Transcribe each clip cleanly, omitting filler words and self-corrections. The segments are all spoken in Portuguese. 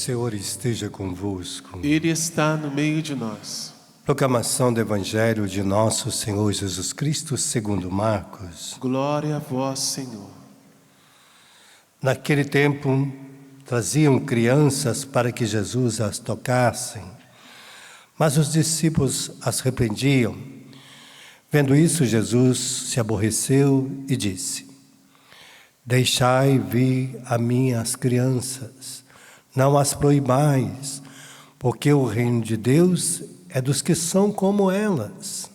Senhor esteja convosco. Ele está no meio de nós. Proclamação do Evangelho de nosso Senhor Jesus Cristo segundo Marcos. Glória a vós, Senhor. Naquele tempo, traziam crianças para que Jesus as tocasse, mas os discípulos as repreendiam. Vendo isso, Jesus se aborreceu e disse: Deixai vir a mim as crianças, não as proibais, porque o reino de Deus é dos que são como elas.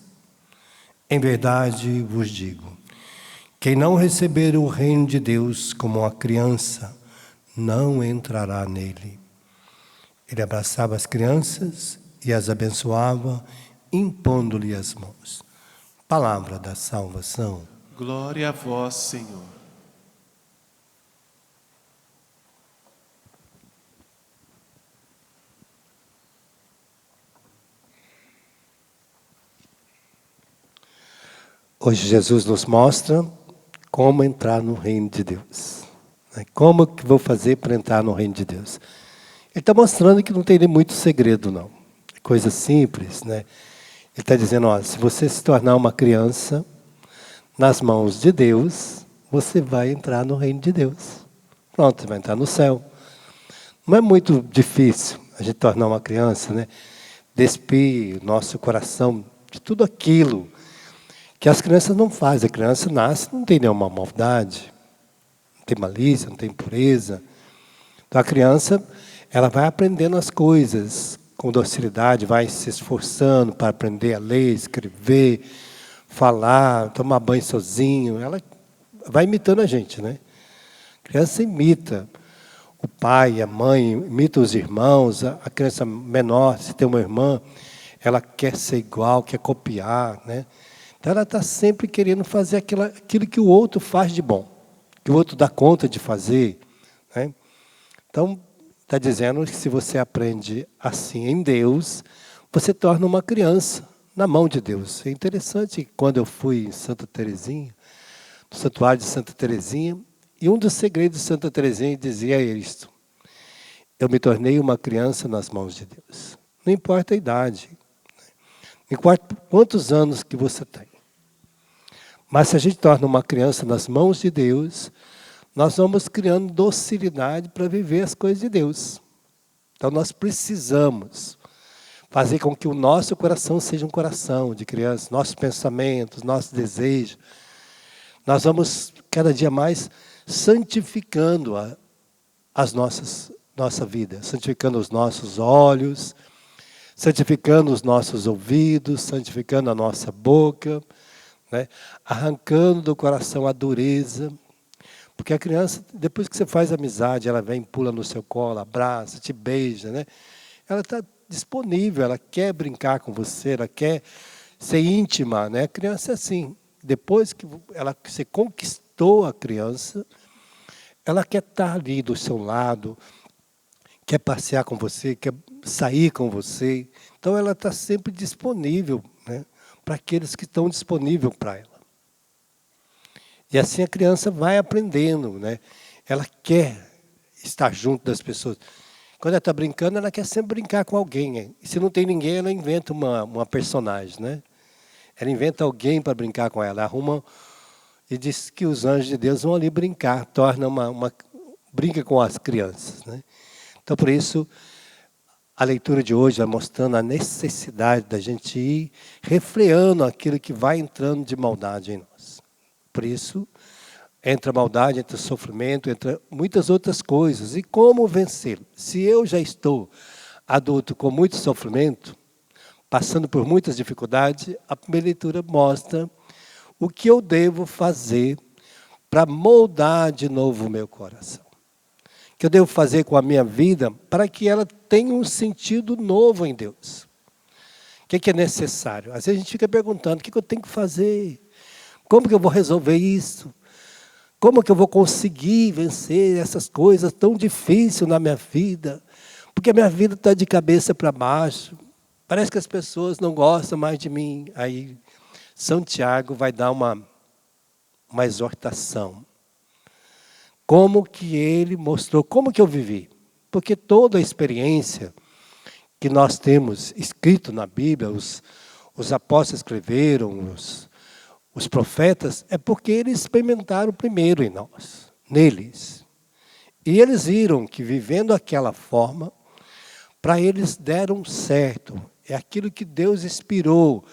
Em verdade vos digo, quem não receber o reino de Deus como uma criança, não entrará nele. Ele abraçava as crianças e as abençoava, impondo-lhe as mãos. Palavra da salvação. Glória a vós, Senhor. Hoje Jesus nos mostra como entrar no reino de Deus. Como que vou fazer para entrar no reino de Deus? Ele está mostrando que não tem nem muito segredo, não. É coisa simples, né? Ele está dizendo, ó, se você se tornar uma criança nas mãos de Deus, você vai entrar no reino de Deus. Pronto, você vai entrar no céu. Não é muito difícil a gente tornar uma criança, né? Despir nosso coração de tudo aquilo que as crianças não fazem. A criança nasce, não tem nenhuma maldade, não tem malícia, não tem impureza. Então a criança, ela vai aprendendo as coisas com docilidade, vai se esforçando para aprender a ler, escrever, falar, tomar banho sozinho. Ela vai imitando a gente, né? A criança imita o pai, a mãe, imita os irmãos. A criança menor, se tem uma irmã, ela quer ser igual, quer copiar, né? Então ela está sempre querendo fazer aquilo que o outro faz de bom, que o outro dá conta de fazer, né? Então, está dizendo que se você aprende assim em Deus, você torna uma criança na mão de Deus. É interessante que quando eu fui em Santa Teresinha, no Santuário de Santa Teresinha, e um dos segredos de Santa Teresinha dizia isto: eu me tornei uma criança nas mãos de Deus. Não importa a idade, não importa quantos anos que você tem. Mas se a gente torna uma criança nas mãos de Deus, nós vamos criando docilidade para viver as coisas de Deus. Então nós precisamos fazer com que o nosso coração seja um coração de criança, nossos pensamentos, nossos desejos. Nós vamos cada dia mais santificando nossa vida, santificando os nossos olhos, santificando os nossos ouvidos, santificando a nossa boca, né? Arrancando do coração a dureza. Porque a criança, depois que você faz amizade, ela vem, pula no seu colo, abraça, te beija, né? Ela está disponível, ela quer brincar com você, ela quer ser íntima, né? A criança é assim. Depois que você conquistou a criança, ela quer estar ali do seu lado, quer passear com você, quer sair com você. Então ela está sempre disponível, né? Para aqueles que estão disponíveis para ela. E assim a criança vai aprendendo, né? Ela quer estar junto das pessoas. Quando ela está brincando, ela quer sempre brincar com alguém. Hein? E se não tem ninguém, ela inventa uma personagem, né? Ela inventa alguém para brincar com ela. Arruma e diz que os anjos de Deus vão ali brincar, torna brinca com as crianças, né? Então, por isso, a leitura de hoje vai mostrando a necessidade da gente ir refreando aquilo que vai entrando de maldade em nós. Por isso, entra a maldade, entra o sofrimento, entra muitas outras coisas. E como vencê-lo? Se eu já estou adulto com muito sofrimento, passando por muitas dificuldades, a primeira leitura mostra o que eu devo fazer para moldar de novo o meu coração. O que eu devo fazer com a minha vida para que ela tenha um sentido novo em Deus. O que é necessário? Às vezes a gente fica perguntando, o que eu tenho que fazer? Como que eu vou resolver isso? Como que eu vou conseguir vencer essas coisas tão difíceis na minha vida? Porque a minha vida está de cabeça para baixo. Parece que as pessoas não gostam mais de mim. Aí São Tiago vai dar uma exortação. Como que ele mostrou, como que eu vivi? Porque toda a experiência que nós temos escrito na Bíblia, os apóstolos escreveram, os profetas, é porque eles experimentaram primeiro em nós, neles. E eles viram que vivendo aquela forma, para eles deram certo. É aquilo que Deus inspirou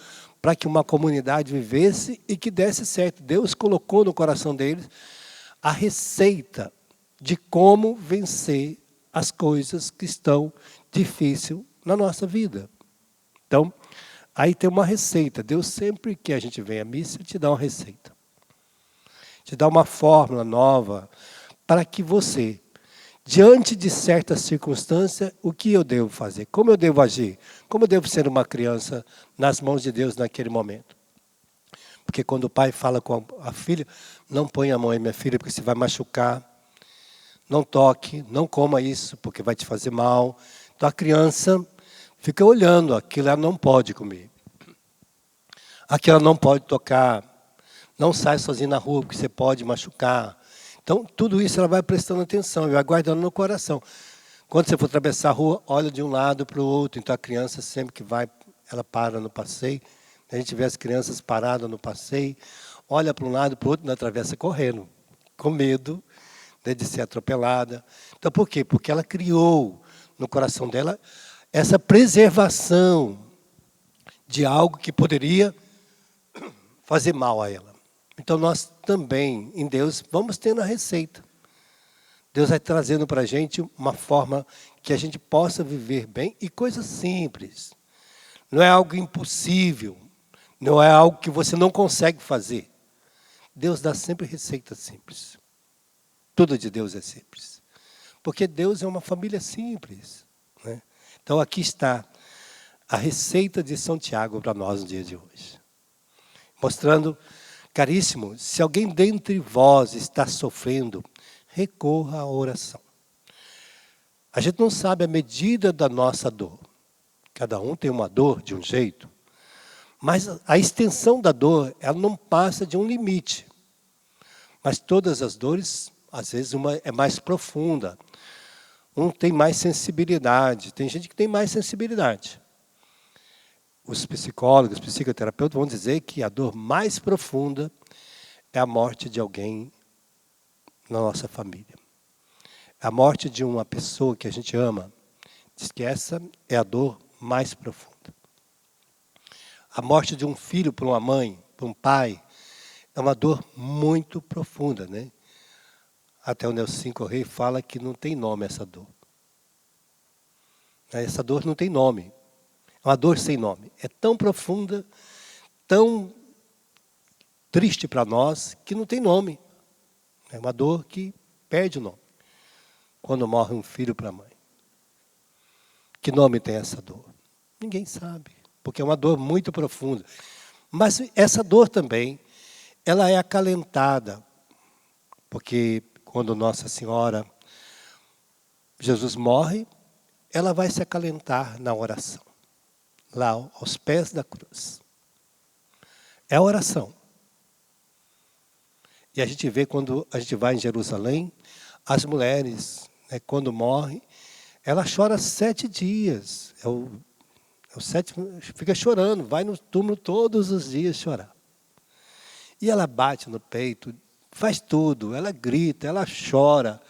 para que uma comunidade vivesse e que desse certo. Deus colocou no coração deles a receita de como vencer as coisas que estão difíceis na nossa vida. Então, aí tem uma receita. Deus sempre que a gente vem à missa, te dá uma receita. Te dá uma fórmula nova para que você, diante de certas circunstâncias, o que eu devo fazer? Como eu devo agir? Como eu devo ser uma criança nas mãos de Deus naquele momento? Porque quando o pai fala com a filha, não ponha a mão em minha filha, porque você vai machucar. Não toque, não coma isso, porque vai te fazer mal. Então a criança fica olhando, aquilo ela não pode comer. Aquilo ela não pode tocar. Não sai sozinha na rua, porque você pode machucar. Então, tudo isso ela vai prestando atenção, vai guardando no coração. Quando você for atravessar a rua, olha de um lado para o outro. Então, a criança sempre que vai, ela para no passeio. A gente vê as crianças paradas no passeio, olha para um lado e para o outro, não atravessa correndo, com medo, né, de ser atropelada. Então, por quê? Porque ela criou no coração dela essa preservação de algo que poderia fazer mal a ela. Então, nós também, em Deus, vamos tendo a receita. Deus vai trazendo para a gente uma forma que a gente possa viver bem e coisas simples. Não é algo impossível, não é algo que você não consegue fazer. Deus dá sempre receitas simples. Tudo de Deus é simples. Porque Deus é uma família simples, né? Então, aqui está a receita de São Tiago para nós no dia de hoje. Mostrando, caríssimo, se alguém dentre vós está sofrendo, recorra à oração. A gente não sabe a medida da nossa dor. Cada um tem uma dor de um jeito. Mas a extensão da dor, ela não passa de um limite. Mas todas as dores, às vezes, uma é mais profunda. Um tem mais sensibilidade. Tem gente que tem mais sensibilidade. Os psicólogos, os psicoterapeutas vão dizer que a dor mais profunda é a morte de alguém na nossa família. A morte de uma pessoa que a gente ama. Diz que essa é a dor mais profunda. A morte de um filho por uma mãe, por um pai, é uma dor muito profunda, né? Até o Nelson Correia fala que não tem nome essa dor. Essa dor não tem nome. É uma dor sem nome. É tão profunda, tão triste para nós, que não tem nome. É uma dor que perde o nome. Quando morre um filho para a mãe. Que nome tem essa dor? Ninguém sabe. Porque é uma dor muito profunda. Mas essa dor também, ela é acalentada. Porque quando Nossa Senhora, Jesus morre, ela vai se acalentar na oração. Lá aos pés da cruz. É a oração. E a gente vê quando a gente vai em Jerusalém, as mulheres, né, quando morrem, ela chora 7 dias. O sétimo, fica chorando, vai no túmulo todos os dias chorar. E ela bate no peito, faz tudo, ela grita, ela chora.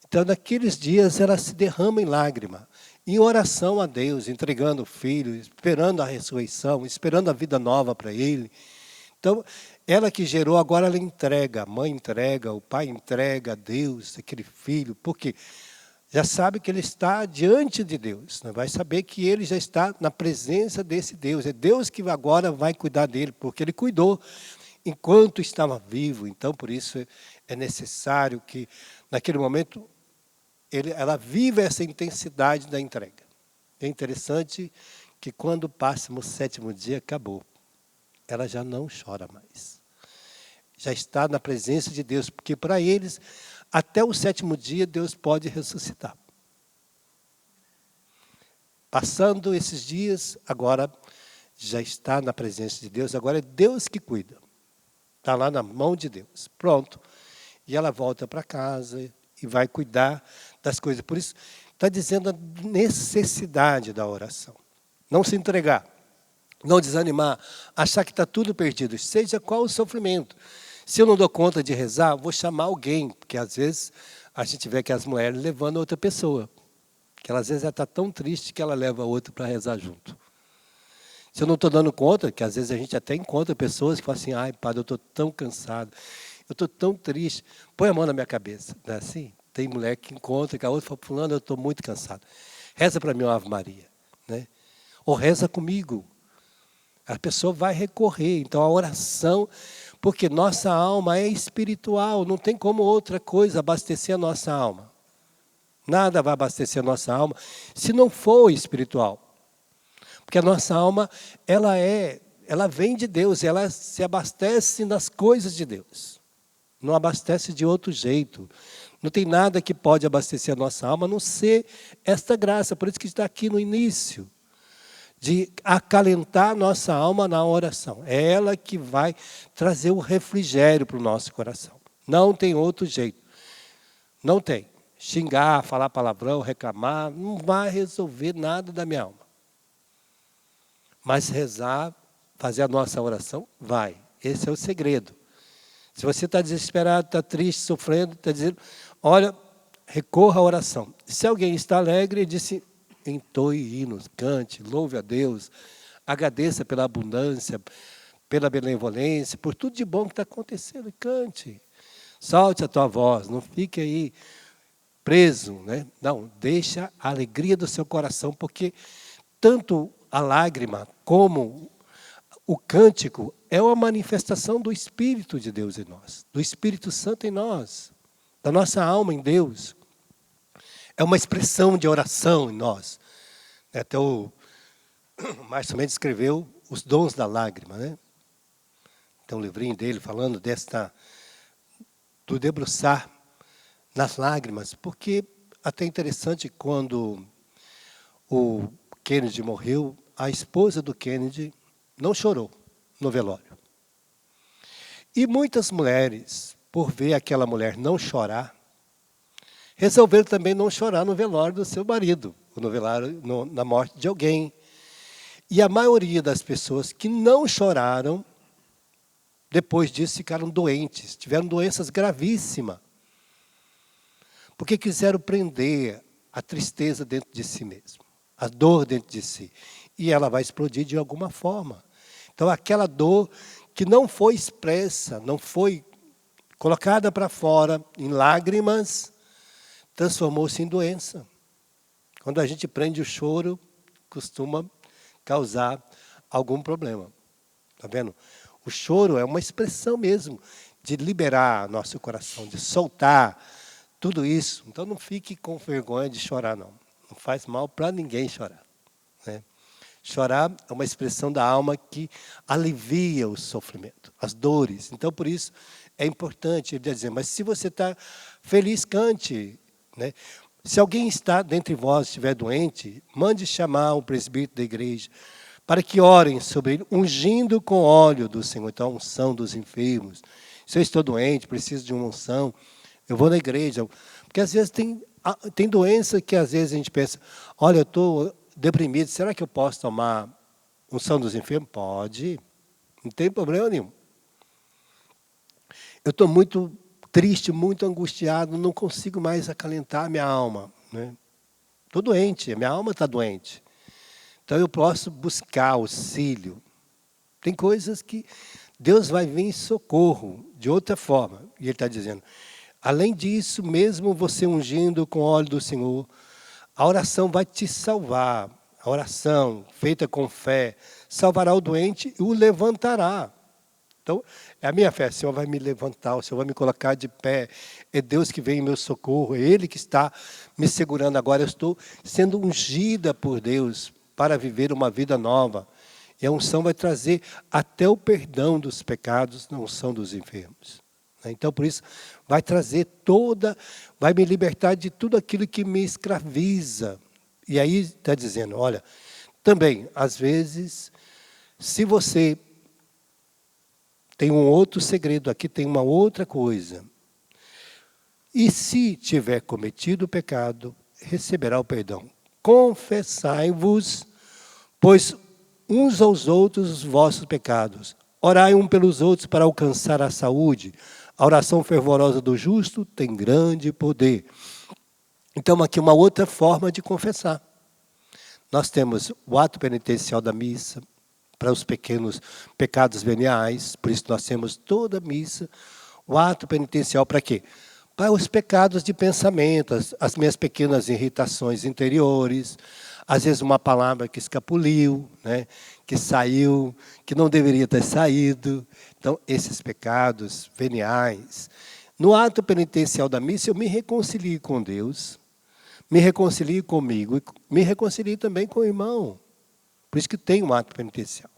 Então, naqueles dias, ela se derrama em lágrima, em oração a Deus, entregando o filho, esperando a ressurreição, esperando a vida nova para ele. Então, ela que gerou, agora ela entrega, a mãe entrega, o pai entrega a Deus, aquele filho, porque já sabe que ele está diante de Deus, né? Vai saber que ele já está na presença desse Deus. É Deus que agora vai cuidar dele, porque ele cuidou enquanto estava vivo. Então, por isso é necessário que, naquele momento, ela viva essa intensidade da entrega. É interessante que quando passa o 7º dia, acabou. Ela já não chora mais. Já está na presença de Deus, porque para eles, até o 7º dia, Deus pode ressuscitar. Passando esses dias, agora já está na presença de Deus, agora é Deus que cuida. Está lá na mão de Deus. Pronto. E ela volta para casa e vai cuidar das coisas. Por isso, está dizendo a necessidade da oração. Não se entregar, não desanimar, achar que está tudo perdido, seja qual o sofrimento. Se eu não dou conta de rezar, vou chamar alguém, porque às vezes a gente vê que as mulheres levando outra pessoa, que ela às vezes está tão triste que ela leva outra para rezar junto. Se eu não estou dando conta, que às vezes a gente até encontra pessoas que falam assim, ai, padre, eu estou tão cansado, eu estou tão triste, põe a mão na minha cabeça, não é assim? Tem mulher que encontra, que a outra fala, fulano, eu estou muito cansado. Reza para mim uma Ave Maria, né? Ou reza comigo. A pessoa vai recorrer. Então, a oração, porque nossa alma é espiritual, não tem como outra coisa abastecer a nossa alma. Nada vai abastecer a nossa alma se não for espiritual. Porque a nossa alma, ela vem de Deus, ela se abastece nas coisas de Deus. Não abastece de outro jeito. Não tem nada que pode abastecer a nossa alma, a não ser esta graça. Por isso que está aqui no início. De acalentar nossa alma na oração. É ela que vai trazer o refrigério para o nosso coração. Não tem outro jeito. Não tem. Xingar, falar palavrão, reclamar, não vai resolver nada da minha alma. Mas rezar, fazer a nossa oração, vai. Esse é o segredo. Se você está desesperado, está triste, sofrendo, está dizendo, olha, recorra à oração. Se alguém está alegre, disse, entoe hinos, cante, louve a Deus, agradeça pela abundância, pela benevolência, por tudo de bom que está acontecendo, cante. Solte a tua voz, não fique aí preso, né? Não, deixa a alegria do seu coração, porque tanto a lágrima como o cântico é uma manifestação do Espírito de Deus em nós, do Espírito Santo em nós, da nossa alma em Deus. É uma expressão de oração em nós. Até o Márcio Mendes escreveu Os Dons da Lágrima, né? Tem um livrinho dele falando do debruçar nas lágrimas, porque até interessante quando o Kennedy morreu, a esposa do Kennedy não chorou no velório. E muitas mulheres, por ver aquela mulher não chorar, resolveram também não chorar no velório do seu marido, no velório, na morte de alguém. E a maioria das pessoas que não choraram, depois disso ficaram doentes, tiveram doenças gravíssimas. Porque quiseram prender a tristeza dentro de si mesmo, a dor dentro de si. E ela vai explodir de alguma forma. Então, aquela dor que não foi expressa, não foi colocada para fora em lágrimas, transformou-se em doença. Quando a gente prende o choro, costuma causar algum problema. Está vendo? O choro é uma expressão mesmo de liberar nosso coração, de soltar tudo isso. Então não fique com vergonha de chorar, não. Não faz mal para ninguém chorar, né? Chorar é uma expressão da alma que alivia o sofrimento, as dores. Então, por isso, é importante ele dizer, mas se você está feliz, cante, né? Se alguém está dentre vós estiver doente, mande chamar o presbítero da igreja, para que orem sobre ele, ungindo com óleo do Senhor. Então, a unção dos enfermos. Se eu estou doente, preciso de uma unção, eu vou na igreja. Porque às vezes tem doença que às vezes a gente pensa, olha, eu estou deprimido, será que eu posso tomar unção dos enfermos? Pode, não tem problema nenhum. Eu estou muito triste, muito angustiado, não consigo mais acalentar a minha alma, né? Estou doente, a minha alma está doente. Então eu posso buscar auxílio. Tem coisas que Deus vai vir em socorro de outra forma. E Ele está dizendo, além disso, mesmo você ungindo com o óleo do Senhor, a oração vai te salvar. A oração feita com fé salvará o doente e o levantará. Então, é a minha fé. O Senhor vai me levantar, o Senhor vai me colocar de pé. É Deus que vem em meu socorro. É Ele que está me segurando agora. Eu estou sendo ungida por Deus para viver uma vida nova. E a unção vai trazer até o perdão dos pecados na unção dos enfermos. Então, por isso, vai trazer vai me libertar de tudo aquilo que me escraviza. E aí está dizendo, olha, também, às vezes, se você tem um outro segredo, aqui tem uma outra coisa. E se tiver cometido pecado, receberá o perdão. Confessai-vos, pois uns aos outros os vossos pecados. Orai um pelos outros para alcançar a saúde. A oração fervorosa do justo tem grande poder. Então, aqui uma outra forma de confessar. Nós temos o ato penitencial da missa, para os pequenos pecados veniais, por isso nós temos toda a missa. O ato penitencial para quê? Para os pecados de pensamento, as minhas pequenas irritações interiores, às vezes uma palavra que escapuliu, né, que saiu, que não deveria ter saído. Então, esses pecados veniais. No ato penitencial da missa, eu me reconcilio com Deus, me reconcilio comigo, me reconcilio também com o irmão. Por isso que tem um ato penitencial.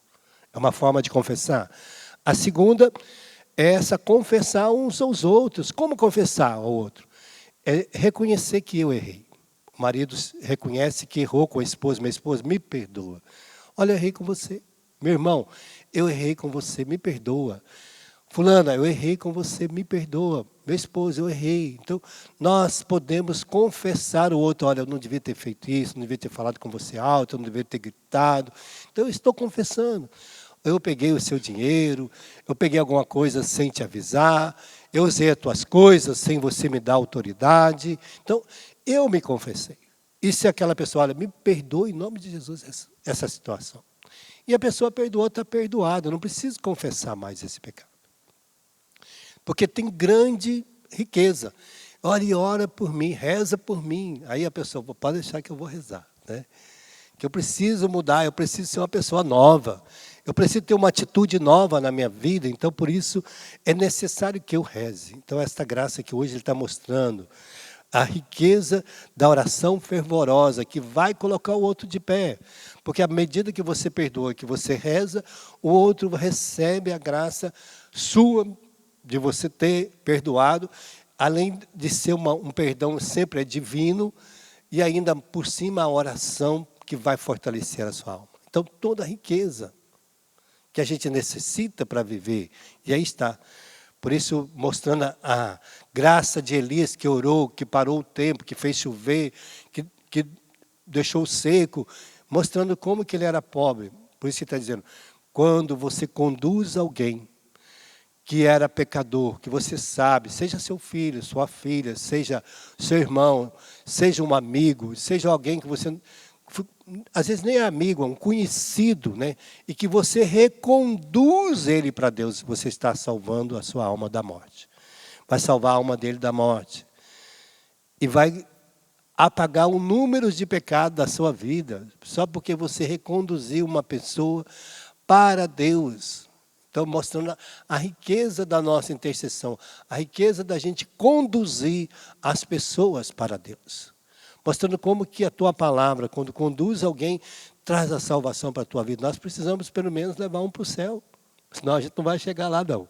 É uma forma de confessar. A segunda é essa confessar uns aos outros. Como confessar ao outro? É reconhecer que eu errei. O marido reconhece que errou com a esposa. Minha esposa, me perdoa. Olha, eu errei com você. Meu irmão, eu errei com você, me perdoa. Fulana, eu errei com você, me perdoa. Meu esposo, eu errei. Então, nós podemos confessar o outro. Olha, eu não devia ter feito isso, não devia ter falado com você alto, eu não devia ter gritado. Então, eu estou confessando. Eu peguei o seu dinheiro, eu peguei alguma coisa sem te avisar, eu usei as tuas coisas sem você me dar autoridade. Então, eu me confessei. E se aquela pessoa, olha, me perdoa em nome de Jesus essa situação. E a pessoa perdoou, está perdoada. Eu não preciso confessar mais esse pecado. Porque tem grande riqueza. Ora e ora por mim, reza por mim. Aí a pessoa, pode deixar que eu vou rezar. Né? Que eu preciso mudar, eu preciso ser uma pessoa nova. Eu preciso ter uma atitude nova na minha vida. Então, por isso, é necessário que eu reze. Então, esta graça que hoje ele está mostrando, a riqueza da oração fervorosa, que vai colocar o outro de pé. Porque à medida que você perdoa, que você reza, o outro recebe a graça sua, de você ter perdoado, além de ser um perdão sempre é divino, e ainda por cima a oração que vai fortalecer a sua alma. Então, toda a riqueza que a gente necessita para viver, e aí está. Por isso, mostrando a graça de Elias, que orou, que parou o tempo, que fez chover, que deixou seco, mostrando como que ele era pobre. Por isso que está dizendo, quando você conduz alguém que era pecador, que você sabe, seja seu filho, sua filha, seja seu irmão, seja um amigo, seja alguém que você, às vezes nem é amigo, é um conhecido, né? E que você reconduz ele para Deus, você está salvando a sua alma da morte. Vai salvar a alma dele da morte. E vai apagar o número de pecados da sua vida, só porque você reconduziu uma pessoa para Deus. Então, mostrando a riqueza da nossa intercessão, a riqueza da gente conduzir as pessoas para Deus. Mostrando como que a tua palavra, quando conduz alguém, traz a salvação para a tua vida. Nós precisamos, pelo menos, levar um para o céu. Senão a gente não vai chegar lá, não.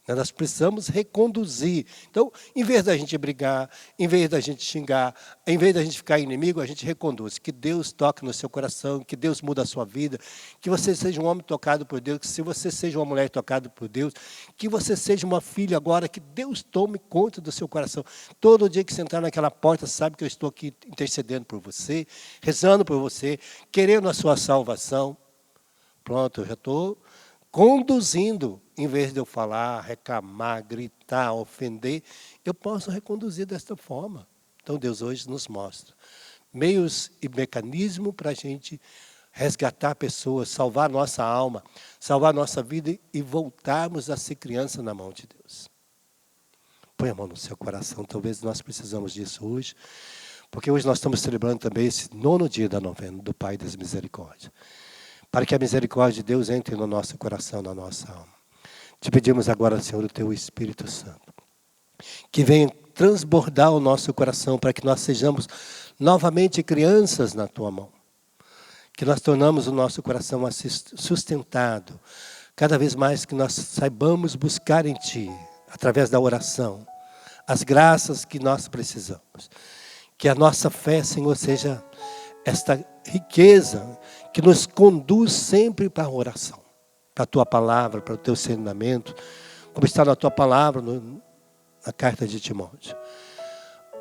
Nós precisamos reconduzir. Então, em vez da gente brigar, em vez da gente xingar, em vez da gente ficar inimigo, a gente reconduz. Que Deus toque no seu coração, que Deus mude a sua vida, que você seja um homem tocado por Deus, que se você seja uma mulher tocada por Deus, que você seja uma filha agora, que Deus tome conta do seu coração. Todo dia que você entrar naquela porta, sabe que eu estou aqui intercedendo por você, rezando por você, querendo a sua salvação. Pronto, eu já estou conduzindo, em vez de eu falar, reclamar, gritar, ofender, eu posso reconduzir desta forma. Então Deus hoje nos mostra meios e mecanismos para a gente resgatar pessoas, salvar nossa alma, salvar nossa vida e voltarmos a ser criança na mão de Deus. Põe a mão no seu coração, talvez nós precisamos disso hoje, porque hoje nós estamos celebrando também esse 9º dia da novena do Pai das Misericórdias. Para que a misericórdia de Deus entre no nosso coração, na nossa alma. Te pedimos agora, Senhor, o Teu Espírito Santo, que venha transbordar o nosso coração, para que nós sejamos novamente crianças na Tua mão. Que nós tornamos o nosso coração sustentado, cada vez mais que nós saibamos buscar em Ti, através da oração, as graças que nós precisamos. Que a nossa fé, Senhor, seja esta riqueza que nos conduz sempre para a oração, para a Tua palavra, para o Teu ensinamento, como está na Tua palavra, na carta de Timóteo.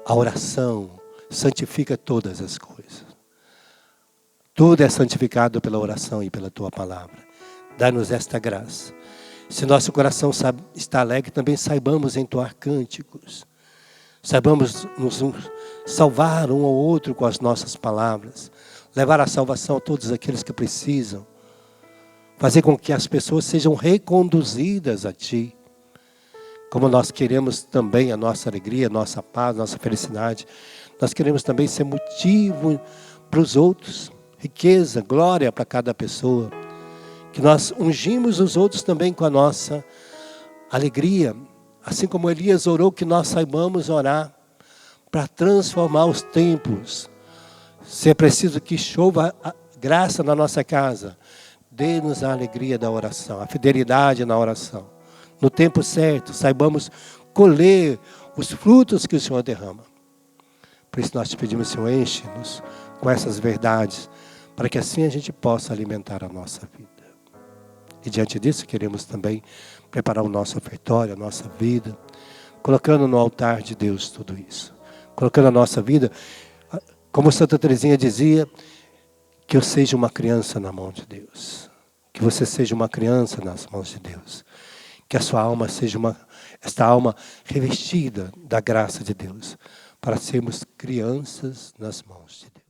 A oração santifica todas as coisas. Tudo é santificado pela oração e pela tua palavra. Dá-nos esta graça. Se nosso coração está alegre, também saibamos entoar cânticos. Saibamos nos salvar um ao outro com as nossas palavras. Levar a salvação a todos aqueles que precisam. Fazer com que as pessoas sejam reconduzidas a Ti. Como nós queremos também a nossa alegria, a nossa paz, a nossa felicidade. Nós queremos também ser motivo para os outros. Riqueza, glória para cada pessoa. Que nós ungimos os outros também com a nossa alegria. Assim como Elias orou, que nós saibamos orar para transformar os tempos. Se é preciso que chova a graça na nossa casa, dê-nos a alegria da oração, a fidelidade na oração. No tempo certo, saibamos colher os frutos que o Senhor derrama. Por isso nós te pedimos, Senhor, enche-nos com essas verdades, para que assim a gente possa alimentar a nossa vida. E diante disso queremos também preparar o nosso ofertório, a nossa vida, colocando no altar de Deus tudo isso. Colocando a nossa vida, como Santa Teresinha dizia, que eu seja uma criança na mão de Deus. Que você seja uma criança nas mãos de Deus. Que a sua alma seja esta alma revestida da graça de Deus. Para sermos crianças nas mãos de Deus.